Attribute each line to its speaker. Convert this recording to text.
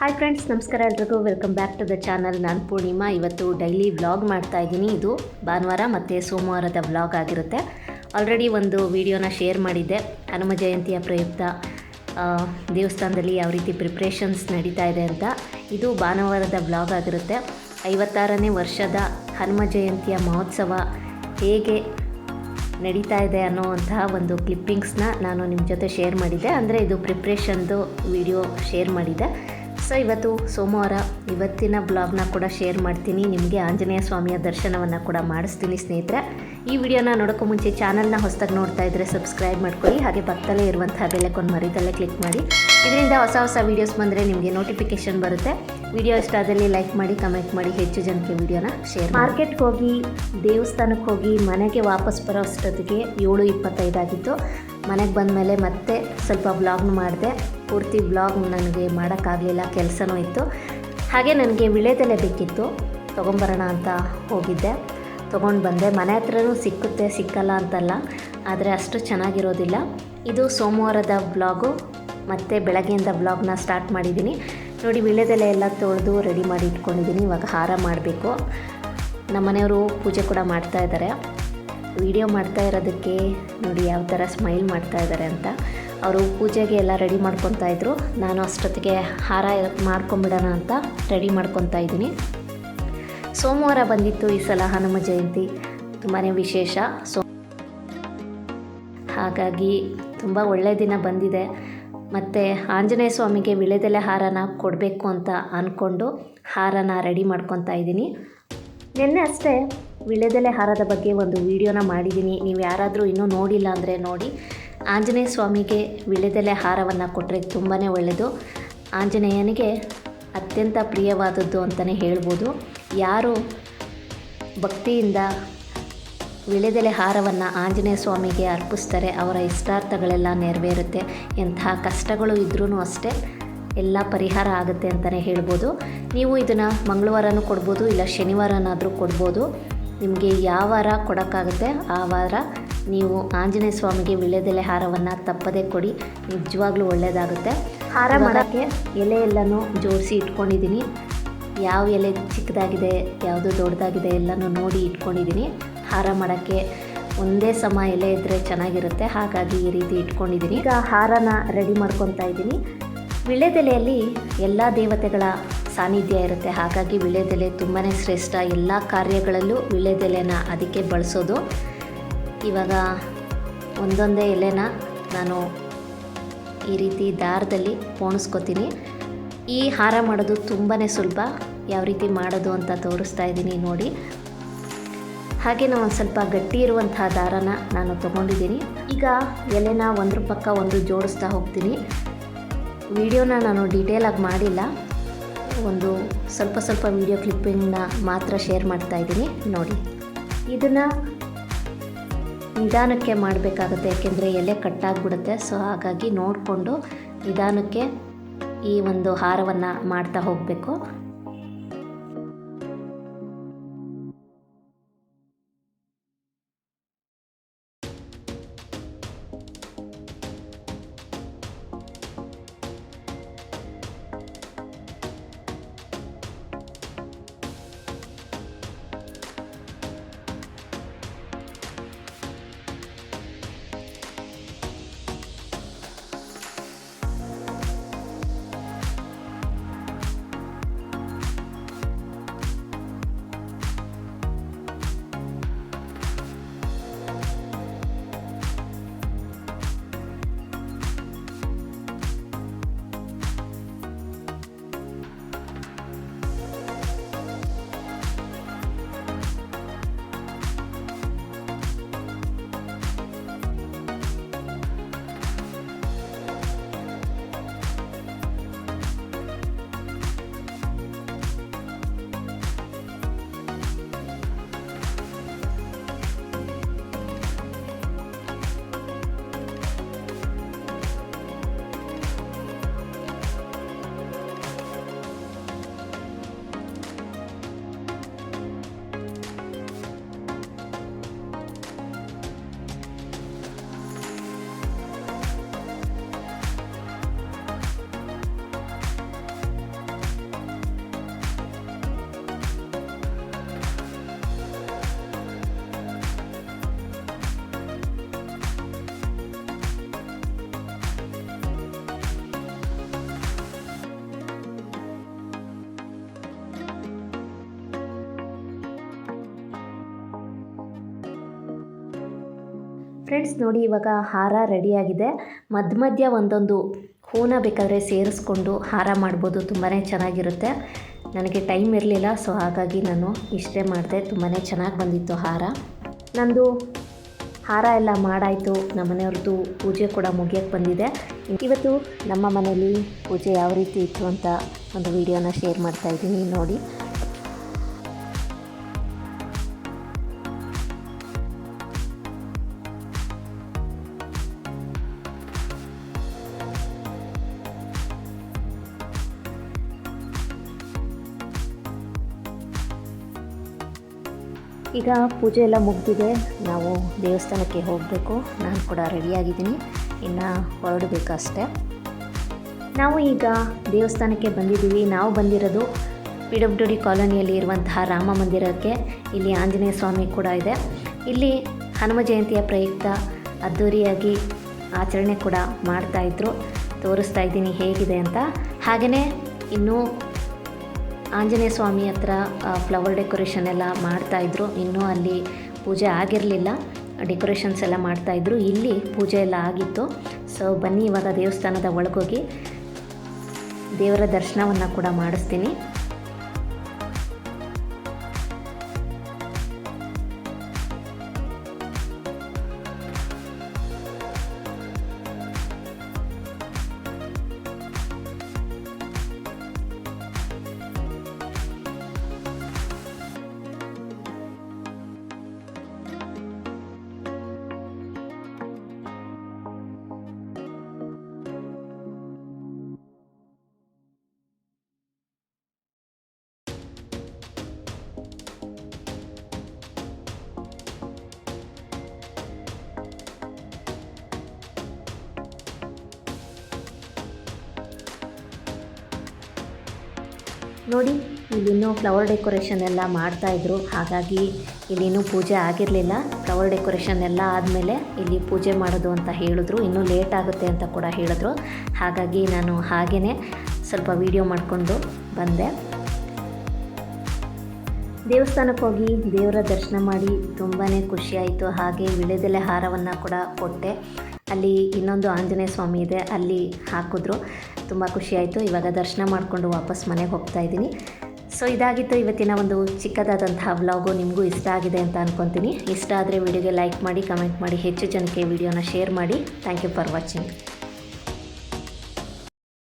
Speaker 1: Hi friends, ನಮಸ್ಕಾರ ಎಲ್ರಿಗೂ. Welcome back to the channel. ನಾನು ಪೂರ್ಣಿಮಾ. ಇವತ್ತು ಡೈಲಿ ವ್ಲಾಗ್ ಮಾಡ್ತಾಯಿದ್ದೀನಿ. ಇದು ಭಾನುವಾರ ಮತ್ತು ಸೋಮವಾರದ ವ್ಲಾಗ್ ಆಗಿರುತ್ತೆ. ಆಲ್ರೆಡಿ ಒಂದು ವಿಡಿಯೋನ ಶೇರ್ ಮಾಡಿದ್ದೆ. ಹನುಮ ಜಯಂತಿಯ ಪ್ರಯುಕ್ತ ದೇವಸ್ಥಾನದಲ್ಲಿ ಯಾವ ರೀತಿ ಪ್ರಿಪ್ರೇಷನ್ಸ್ ನಡೀತಾ ಇದೆ ಅಂತ. ಇದು ಭಾನುವಾರದ ವ್ಲಾಗ್ ಆಗಿರುತ್ತೆ. 56ನೇ ವರ್ಷದ ಹನುಮ ಜಯಂತಿಯ ಮಹೋತ್ಸವ ಹೇಗೆ ನಡೀತಾ ಇದೆ ಅನ್ನೋವಂತಹ ಒಂದು ಕ್ಲಿಪ್ಪಿಂಗ್ಸ್ನ ನಾನು ನಿಮ್ಮ ಜೊತೆ ಶೇರ್ ಮಾಡಿದ್ದೆ. ಅಂದರೆ ಇದು ಪ್ರಿಪ್ರೇಷನ್ದು ವಿಡಿಯೋ ಶೇರ್ ಮಾಡಿದ್ದೆ. ಸೊ ಇವತ್ತು ಸೋಮವಾರ, ಇವತ್ತಿನ ಬ್ಲಾಗ್ನ ಕೂಡ ಶೇರ್ ಮಾಡ್ತೀನಿ. ನಿಮಗೆ ಆಂಜನೇಯ ಸ್ವಾಮಿಯ ದರ್ಶನವನ್ನು ಕೂಡ ಮಾಡಿಸ್ತೀನಿ ಸ್ನೇಹಿತರೆ. ಈ ವಿಡಿಯೋನ ನೋಡೋಕ್ಕೂ ಮುಂಚೆ ಚಾನಲ್ನ ಹೊಸದಾಗಿ ನೋಡ್ತಾ ಇದ್ದರೆ ಸಬ್ಸ್ಕ್ರೈಬ್ ಮಾಡ್ಕೊಳ್ಳಿ. ಹಾಗೆ ಪಕ್ಕದಲ್ಲೇ ಇರುವಂತಹ ಬೆಲ್ಲೈಕಾನ್ ಮರಿದಲ್ಲೇ ಕ್ಲಿಕ್ ಮಾಡಿ. ಇದರಿಂದ ಹೊಸ ಹೊಸ ವೀಡಿಯೋಸ್ ಬಂದರೆ ನಿಮಗೆ ನೋಟಿಫಿಕೇಷನ್ ಬರುತ್ತೆ. ವಿಡಿಯೋ ಇಷ್ಟ ಆದಲ್ಲಿ ಲೈಕ್ ಮಾಡಿ, ಕಮೆಂಟ್ ಮಾಡಿ, ಹೆಚ್ಚು ಜನಕ್ಕೆ ವಿಡಿಯೋನ ಶೇರ್. ಮಾರ್ಕೆಟ್ಗೆ ಹೋಗಿ, ದೇವಸ್ಥಾನಕ್ಕೆ ಹೋಗಿ ಮನೆಗೆ ವಾಪಸ್ ಬರೋ ಅಷ್ಟೊತ್ತಿಗೆ 7:25 ಆಗಿತ್ತು. ಮನೆಗೆ ಬಂದಮೇಲೆ ಮತ್ತೆ ಸ್ವಲ್ಪ ವ್ಲಾಗ್ನ ಮಾಡಿದೆ. ಪೂರ್ತಿ ವ್ಲಾಗ್ ನನಗೆ ಮಾಡೋಕ್ಕಾಗಲಿಲ್ಲ, ಕೆಲಸನೂ ಇತ್ತು. ಹಾಗೆ ನನಗೆ ವಿಳೆದೆಲೆ ಬೇಕಿತ್ತು, ತೊಗೊಂಬರೋಣ ಅಂತ ಹೋಗಿದ್ದೆ. ತೊಗೊಂಡು ಬಂದೆ. ಮನೆ ಹತ್ರನೂ ಸಿಕ್ಕುತ್ತೆ, ಸಿಕ್ಕಲ್ಲ ಅಂತಲ್ಲ, ಆದರೆ ಅಷ್ಟು ಚೆನ್ನಾಗಿರೋದಿಲ್ಲ. ಇದು ಸೋಮವಾರದ ವ್ಲಾಗು. ಮತ್ತು ಬೆಳಗ್ಗೆಯಿಂದ ವ್ಲಾಗ್ನ ಸ್ಟಾರ್ಟ್ ಮಾಡಿದ್ದೀನಿ. ನೋಡಿ, ವಿಳೆದೆಲೆ ಎಲ್ಲ ತೊಳೆದು ರೆಡಿ ಮಾಡಿ ಇಟ್ಕೊಂಡಿದ್ದೀನಿ. ಇವಾಗ ಹಾರ ಮಾಡಬೇಕು. ನಮ್ಮನೆಯವರು ಪೂಜೆ ಕೂಡ ಮಾಡ್ತಾಯಿದ್ದಾರೆ. ವಿಡಿಯೋ ಮಾಡ್ತಾ ಇರೋದಕ್ಕೆ ನೋಡಿ ಯಾವ ಥರ ಸ್ಮೈಲ್ ಮಾಡ್ತಾ ಇದ್ದಾರೆ ಅಂತ. ಅವರು ಪೂಜೆಗೆ ಎಲ್ಲ ರೆಡಿ ಮಾಡ್ಕೊತಾಯಿದ್ರು. ನಾನು ಅಷ್ಟೊತ್ತಿಗೆ ಹಾರ ಮಾಡ್ಕೊಂಬಿಡೋಣ ಅಂತ ರೆಡಿ ಮಾಡ್ಕೊತಾ ಇದ್ದೀನಿ. ಸೋಮವಾರ ಬಂದಿತ್ತು ಈ ಸಲ ಹನುಮ ಜಯಂತಿ, ತುಂಬಾ ವಿಶೇಷ. ಹಾಗಾಗಿ ತುಂಬ ಒಳ್ಳೆಯ ದಿನ ಬಂದಿದೆ. ಮತ್ತು ಆಂಜನೇಯ ಸ್ವಾಮಿಗೆ ವಿಳೆದೆಲೆ ಹಾರನ ಕೊಡಬೇಕು ಅಂತ ಅಂದ್ಕೊಂಡು ಹಾರನ ರೆಡಿ ಮಾಡ್ಕೊತಾ ಇದ್ದೀನಿ. ನಿನ್ನೆ ಅಷ್ಟೇ ವಿಳೆದೆಲೆ ಹಾರದ ಬಗ್ಗೆ ಒಂದು ವಿಡಿಯೋನ ಮಾಡಿದ್ದೀನಿ. ನೀವು ಯಾರಾದರೂ ಇನ್ನೂ ನೋಡಿಲ್ಲ ಅಂದರೆ ನೋಡಿ. ಆಂಜನೇಯ ಸ್ವಾಮಿಗೆ ವಿಳೆದೆಲೆ ಹಾರವನ್ನು ಕೊಟ್ಟರೆ ತುಂಬಾ ಒಳ್ಳೆಯದು. ಆಂಜನೇಯನಿಗೆ ಅತ್ಯಂತ ಪ್ರಿಯವಾದದ್ದು ಅಂತಲೇ ಹೇಳ್ಬೋದು. ಯಾರು ಭಕ್ತಿಯಿಂದ ವಿಳೆದೆಲೆ ಹಾರವನ್ನು ಆಂಜನೇಯ ಸ್ವಾಮಿಗೆ ಅರ್ಪಿಸ್ತಾರೆ, ಅವರ ಇಷ್ಟಾರ್ಥಗಳೆಲ್ಲ ನೆರವೇರುತ್ತೆ. ಎಂತಹ ಕಷ್ಟಗಳು ಇದ್ರೂ ಅಷ್ಟೇ ಎಲ್ಲ ಪರಿಹಾರ ಆಗುತ್ತೆ ಅಂತಲೇ ಹೇಳ್ಬೋದು. ನೀವು ಇದನ್ನು ಮಂಗಳವಾರನೂ ಕೊಡ್ಬೋದು, ಇಲ್ಲ ಶನಿವಾರನಾದರೂ ಕೊಡ್ಬೋದು. ನಿಮಗೆ ಯಾವ ವಾರ ಕೊಡೋಕ್ಕಾಗುತ್ತೆ ಆ ವಾರ ನೀವು ಆಂಜನೇಯ ಸ್ವಾಮಿಗೆ ವಿಳೆದೆಲೆ ಹಾರವನ್ನು ತಪ್ಪದೇ ಕೊಡಿ. ನಿಜವಾಗ್ಲೂ ಒಳ್ಳೆಯದಾಗುತ್ತೆ. ಹಾರ ಮಾಡೋಕ್ಕೆ ಎಲೆ ಎಲ್ಲನೂ ಜೋಡಿಸಿ ಇಟ್ಕೊಂಡಿದ್ದೀನಿ. ಯಾವ ಎಲೆ ಚಿಕ್ಕದಾಗಿದೆ, ಯಾವುದು ದೊಡ್ಡದಾಗಿದೆ ಎಲ್ಲನೂ ನೋಡಿ ಇಟ್ಕೊಂಡಿದ್ದೀನಿ. ಹಾರ ಮಾಡೋಕ್ಕೆ ಒಂದೇ ಸಮ ಎಲೆ ಇದ್ದರೆ ಚೆನ್ನಾಗಿರುತ್ತೆ, ಹಾಗಾಗಿ ಈ ರೀತಿ ಇಟ್ಕೊಂಡಿದ್ದೀನಿ. ಈಗ ಹಾರನ ರೆಡಿ ಮಾಡ್ಕೊತಾ ಇದ್ದೀನಿ. ವಿಳೆದೆಲೆಯಲ್ಲಿ ಎಲ್ಲ ದೇವತೆಗಳ ಸಾನ್ನಿಧ್ಯ ಇರುತ್ತೆ. ಹಾಗಾಗಿ ವಿಳೆದೆಲೆ ತುಂಬಾ ಶ್ರೇಷ್ಠ. ಎಲ್ಲ ಕಾರ್ಯಗಳಲ್ಲೂ ವಿಳೆದೆಲೆನ ಅದಕ್ಕೆ ಬಳಸೋದು. ಇವಾಗ ಒಂದೊಂದೇ ಎಲೆನ ನಾನು ಈ ರೀತಿ ದಾರದಲ್ಲಿ ಪೋಣಿಸ್ಕೊತೀನಿ. ಈ ಹಾರ ಮಾಡೋದು ತುಂಬಾ ಸುಲಭ. ಯಾವ ರೀತಿ ಮಾಡೋದು ಅಂತ ತೋರಿಸ್ತಾ ಇದ್ದೀನಿ ನೋಡಿ. ಹಾಗೆ ನಾನು ಒಂದು ಸ್ವಲ್ಪ ಗಟ್ಟಿ ಇರುವಂತಹ ದಾರನ ನಾನು ತೊಗೊಂಡಿದ್ದೀನಿ. ಈಗ ಎಲೆನ ಒಂದ್ರ ಪಕ್ಕ ಒಂದು ಜೋಡಿಸ್ತಾ ಹೋಗ್ತೀನಿ. ವಿಡಿಯೋನ ನಾನು ಡೀಟೇಲಾಗಿ ಮಾಡಿಲ್ಲ, ಒಂದು ಸ್ವಲ್ಪ ವಿಡಿಯೋ ಕ್ಲಿಪ್ಪಿಂಗ್ನ ಮಾತ್ರ ಶೇರ್ ಮಾಡ್ತಾ ಇದ್ದೀನಿ ನೋಡಿ. ಇದನ್ನು ನಿಧಾನಕ್ಕೆ ಮಾಡಬೇಕಾಗುತ್ತೆ, ಯಾಕೆಂದರೆ ಎಲೆ ಕಟ್ಟಾಗಿಬಿಡುತ್ತೆ. ಸೊ ಹಾಗಾಗಿ ನೋಡಿಕೊಂಡು ನಿಧಾನಕ್ಕೆ ಈ ಒಂದು ಹಾರವನ್ನು ಮಾಡ್ತಾ ಹೋಗಬೇಕು. ಫ್ರೆಂಡ್ಸ್ ನೋಡಿ, ಇವಾಗ ಹಾರ ರೆಡಿಯಾಗಿದೆ. ಮಧ್ಯ ಒಂದೊಂದು ಹೂನ ಬೇಕಾದರೆ ಸೇರಿಸ್ಕೊಂಡು ಹಾರ ಮಾಡ್ಬೋದು, ತುಂಬಾ ಚೆನ್ನಾಗಿರುತ್ತೆ. ನನಗೆ ಟೈಮ್ ಇರಲಿಲ್ಲ, ಸೊ ಹಾಗಾಗಿ ನಾನು ಇಷ್ಟೇ ಮಾಡಿದೆ. ತುಂಬಾ ಚೆನ್ನಾಗಿ ಬಂದಿತ್ತು ಹಾರ. ನಂದು ಹಾರ ಎಲ್ಲ ಮಾಡಾಯಿತು. ನಮ್ಮ ಮನೆಯವ್ರದ್ದು ಪೂಜೆ ಕೂಡ ಮುಗಿಯೋಕ್ಕೆ ಬಂದಿದೆ. ಇವತ್ತು ನಮ್ಮ ಮನೆಯಲ್ಲಿ ಪೂಜೆ ಯಾವ ರೀತಿ ಇತ್ತು ಅಂತ ಒಂದು ವಿಡಿಯೋನ ಶೇರ್ ಮಾಡ್ತಾಯಿದ್ದೀನಿ ನೋಡಿ. ಈಗ ಪೂಜೆ ಎಲ್ಲ ಮುಗಿದಿದೆ, ನಾವು ದೇವಸ್ಥಾನಕ್ಕೆ ಹೋಗಬೇಕು. ನಾನು ಕೂಡ ರೆಡಿಯಾಗಿದ್ದೀನಿ, ಇನ್ನು ಹೊರಡಬೇಕಷ್ಟೆ. ನಾವು ಈಗ ದೇವಸ್ಥಾನಕ್ಕೆ ಬಂದಿದ್ದೀವಿ. ನಾವು ಬಂದಿರೋದು PWD ಕಾಲೋನಿಯಲ್ಲಿ ಇರುವಂತಹ ರಾಮ ಮಂದಿರಕ್ಕೆ. ಇಲ್ಲಿ ಆಂಜನೇಯ ಸ್ವಾಮಿ ಕೂಡ ಇದೆ. ಇಲ್ಲಿ ಹನುಮ ಜಯಂತಿಯ ಪ್ರಯುಕ್ತ ಅದ್ಧೂರಿಯಾಗಿ ಆಚರಣೆ ಕೂಡ ಮಾಡ್ತಾಯಿದ್ರು. ತೋರಿಸ್ತಾ ಇದ್ದೀನಿ ಹೇಗಿದೆ ಅಂತ. ಹಾಗೆಯೇ ಇನ್ನೂ ಆಂಜನೇಯ ಸ್ವಾಮಿ ಹತ್ರ ಫ್ಲವರ್ ಡೆಕೋರೇಷನ್ ಎಲ್ಲ ಮಾಡ್ತಾಯಿದ್ರು. ಇನ್ನೂ ಅಲ್ಲಿ ಪೂಜೆ ಆಗಿರಲಿಲ್ಲ, ಡೆಕೋರೇಷನ್ಸ್ ಎಲ್ಲ ಮಾಡ್ತಾಯಿದ್ರು. ಇಲ್ಲಿ ಪೂಜೆ ಎಲ್ಲ ಆಗಿತ್ತು. ಸೊ ಬನ್ನಿ, ಇವಾಗ ದೇವಸ್ಥಾನದ ಒಳಗೋಗಿ ದೇವರ ದರ್ಶನವನ್ನು ಕೂಡ ಮಾಡಿಸ್ತೀನಿ. ನೋಡಿ, ಇಲ್ಲಿನ್ನೂ ಫ್ಲವರ್ ಡೆಕೋರೇಷನ್ ಎಲ್ಲ ಮಾಡ್ತಾಯಿದ್ರು. ಹಾಗಾಗಿ ಇಲ್ಲಿನ್ನೂ ಪೂಜೆ ಆಗಿರಲಿಲ್ಲ. ಫ್ಲವರ್ ಡೆಕೋರೇಷನ್ ಎಲ್ಲ ಆದಮೇಲೆ ಇಲ್ಲಿ ಪೂಜೆ ಮಾಡೋದು ಅಂತ ಹೇಳಿದ್ರು. ಇನ್ನೂ ಲೇಟ್ ಆಗುತ್ತೆ ಅಂತ ಕೂಡ ಹೇಳಿದ್ರು. ಹಾಗಾಗಿ ನಾನು ಹಾಗೇ ಸ್ವಲ್ಪ ವಿಡಿಯೋ ಮಾಡಿಕೊಂಡು ಬಂದೆ. ದೇವಸ್ಥಾನಕ್ಕೆ ಹೋಗಿ ದೇವರ ದರ್ಶನ ಮಾಡಿ ತುಂಬಾ ಖುಷಿಯಾಯಿತು. ಹಾಗೆ ವಿಳೆದೆಲೆ ಹಾರವನ್ನು ಕೂಡ ಕೊಟ್ಟೆ. ಅಲ್ಲಿ ಇನ್ನೊಂದು ಆಂಜನೇಯ ಸ್ವಾಮಿ ಇದೆ, ಅಲ್ಲಿ ಹಾಕಿದ್ರು. ತುಂಬ ಖುಷಿಯಾಯಿತು. ಇವಾಗ ದರ್ಶನ ಮಾಡಿಕೊಂಡು ವಾಪಸ್ ಮನೆಗೆ ಹೋಗ್ತಾ ಇದ್ದೀನಿ. ಸೊ ಇದಾಗಿತ್ತು ಇವತ್ತಿನ ಒಂದು ಚಿಕ್ಕದಾದಂತಹ ವ್ಲಾಗು. ನಿಮಗೂ ಇಷ್ಟ ಆಗಿದೆ ಅಂತ ಅಂದ್ಕೊತೀನಿ. ಇಷ್ಟ ಆದರೆ ವಿಡಿಯೋಗೆ ಲೈಕ್ ಮಾಡಿ, ಕಮೆಂಟ್ ಮಾಡಿ, ಹೆಚ್ಚು ಜನಕ್ಕೆ ವಿಡಿಯೋನ ಶೇರ್ ಮಾಡಿ. Thank you for watching.